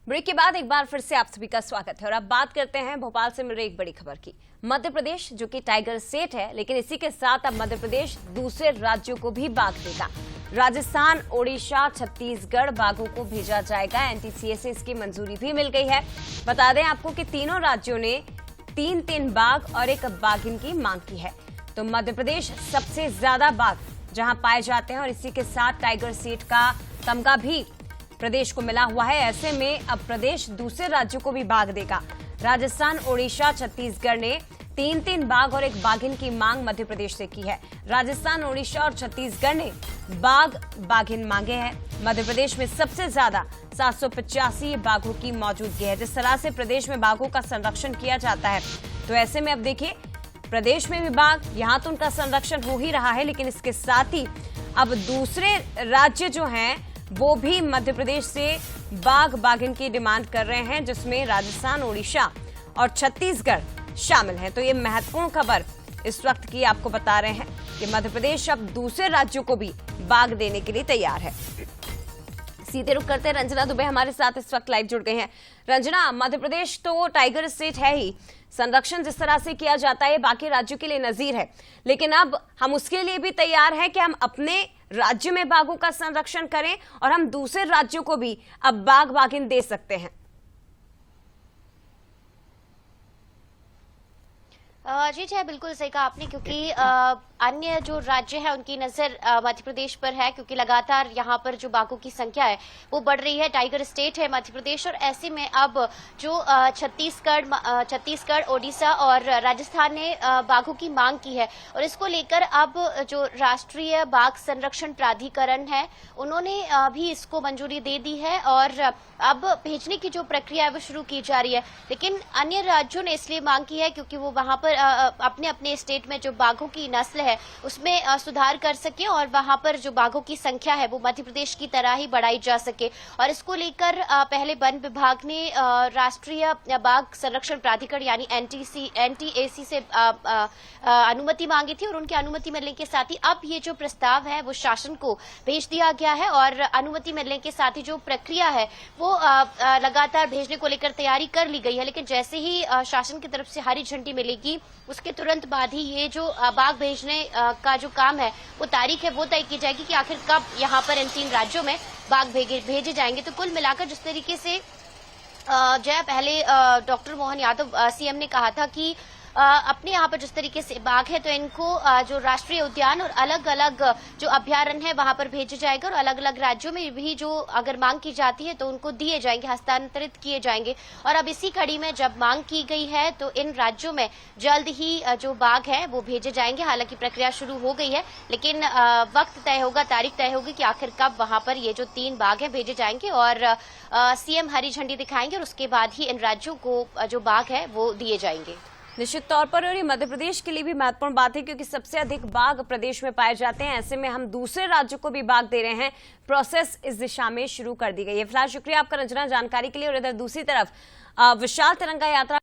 Break के बाद एक बार फिर से आप सभी का स्वागत है और अब बात करते हैं भोपाल से मिल रही एक बड़ी खबर की। मध्य प्रदेश जो कि टाइगर स्टेट है, लेकिन इसी के साथ अब मध्य प्रदेश दूसरे राज्यों को भी बाघ देगा। राजस्थान, ओडिशा, छत्तीसगढ़ बाघों को भेजा जाएगा। एनटीसीए से इसकी मंजूरी भी मिल गई है। बता दें आपको कि तीनों राज्यों ने तीन बाघ और एक बाघिन की मांग की है। तो मध्य प्रदेश सबसे ज्यादा बाघ जहां पाए जाते हैं और इसी के साथ टाइगर स्टेट का तमगा भी प्रदेश को मिला हुआ है। ऐसे में अब प्रदेश दूसरे राज्यों को भी बाघ देगा। राजस्थान, ओडिशा, छत्तीसगढ़ ने तीन बाघ और एक बाघिन की मांग मध्य प्रदेश से की है। राजस्थान, ओडिशा और छत्तीसगढ़ ने बाघ बाघिन मांगे हैं। मध्य प्रदेश में सबसे ज्यादा 785 बाघों की मौजूदगी है। जिस तरह से प्रदेश में बाघों का संरक्षण किया जाता है, तो ऐसे में अब देखिए प्रदेश में भी बाघ, यहाँ तो उनका संरक्षण हो ही रहा है, लेकिन इसके साथ ही अब दूसरे राज्य जो हैं वो भी मध्य प्रदेश से बाघ बाघिन की डिमांड कर रहे हैं, जिसमें राजस्थान, ओडिशा और छत्तीसगढ़ शामिल हैं। तो ये महत्वपूर्ण खबर इस वक्त की आपको बता रहे हैं कि मध्य प्रदेश अब दूसरे राज्यों को भी बाघ देने के लिए तैयार है। सीधे रुख करते हैं, रंजना दुबे हमारे साथ इस वक्त लाइव जुड़ गए हैं। रंजना, मध्य प्रदेश तो टाइगर स्टेट है ही, संरक्षण जिस तरह से किया जाता है बाकी राज्यों के लिए नजीर है, लेकिन अब हम उसके लिए भी तैयार हैं कि हम अपने राज्य में बाघों का संरक्षण करें और हम दूसरे राज्यों को भी अब बाघ बाघिन दे सकते हैं। जी जय, बिल्कुल सही कहा आपने, क्योंकि अन्य जो राज्य है उनकी नजर मध्य प्रदेश पर है, क्योंकि लगातार यहाँ पर जो बाघों की संख्या है वो बढ़ रही है। टाइगर स्टेट है मध्य प्रदेश, और ऐसे में अब जो छत्तीसगढ़, ओडिशा और राजस्थान ने बाघों की मांग की है, और इसको लेकर अब जो राष्ट्रीय बाघ संरक्षण प्राधिकरण है उन्होंने भी इसको मंजूरी दे दी है, और अब भेजने की जो प्रक्रिया है वो शुरू की जा रही है। लेकिन अन्य राज्यों ने इसलिए मांग की है क्योंकि वो वहां पर अपने अपने स्टेट में जो बाघों की नस्ल है उसमें सुधार कर सके, और वहां पर जो बाघों की संख्या है वो मध्य प्रदेश की तरह ही बढ़ाई जा सके। और इसको लेकर पहले वन विभाग ने राष्ट्रीय बाघ संरक्षण प्राधिकरण यानी एनटीएसी से अनुमति मांगी थी, और उनकी अनुमति मिलने के साथ ही अब ये जो प्रस्ताव है वो शासन को भेज दिया गया है, और अनुमति मिलने के साथ ही जो प्रक्रिया है वो लगातार भेजने को लेकर तैयारी कर ली गई है। लेकिन जैसे ही शासन की तरफ से हरी झंडी मिलेगी उसके तुरंत बाद ही ये जो बाघ भेजने का जो काम है वो तारीख है वो तय की जाएगी कि आखिर कब यहाँ पर इन तीन राज्यों में बाघ भेजे जाएंगे। तो कुल मिलाकर जिस तरीके से जय पहले डॉक्टर मोहन यादव सीएम ने कहा था कि अपने यहाँ पर जिस तरीके से बाघ है तो इनको जो राष्ट्रीय उद्यान और अलग अलग जो अभ्यारण्य है वहां पर भेजा जाएगा, और अलग अलग राज्यों में भी जो अगर मांग की जाती है तो उनको दिए जाएंगे, हस्तांतरित किए जाएंगे। और अब इसी कड़ी में जब मांग की गई है तो इन राज्यों में जल्द ही जो बाघ है वो भेजे जाएंगे। हालांकि प्रक्रिया शुरू हो गई है, लेकिन वक्त तय होगा, तारीख तय होगी कि आखिर कब वहां पर ये जो तीन बाघ है भेजे जाएंगे, और सीएम हरी झंडी दिखाएंगे, और उसके बाद ही इन राज्यों को जो बाघ है वो दिए जाएंगे। निश्चित तौर पर, और ये मध्य प्रदेश के लिए भी महत्वपूर्ण बात है क्योंकि सबसे अधिक बाघ प्रदेश में पाए जाते हैं। ऐसे में हम दूसरे राज्यों को भी बाघ दे रहे हैं। प्रोसेस इस दिशा में शुरू कर दी गई है। फिलहाल शुक्रिया आपका रंजना जानकारी के लिए। और इधर दूसरी तरफ विशाल तिरंगा यात्रा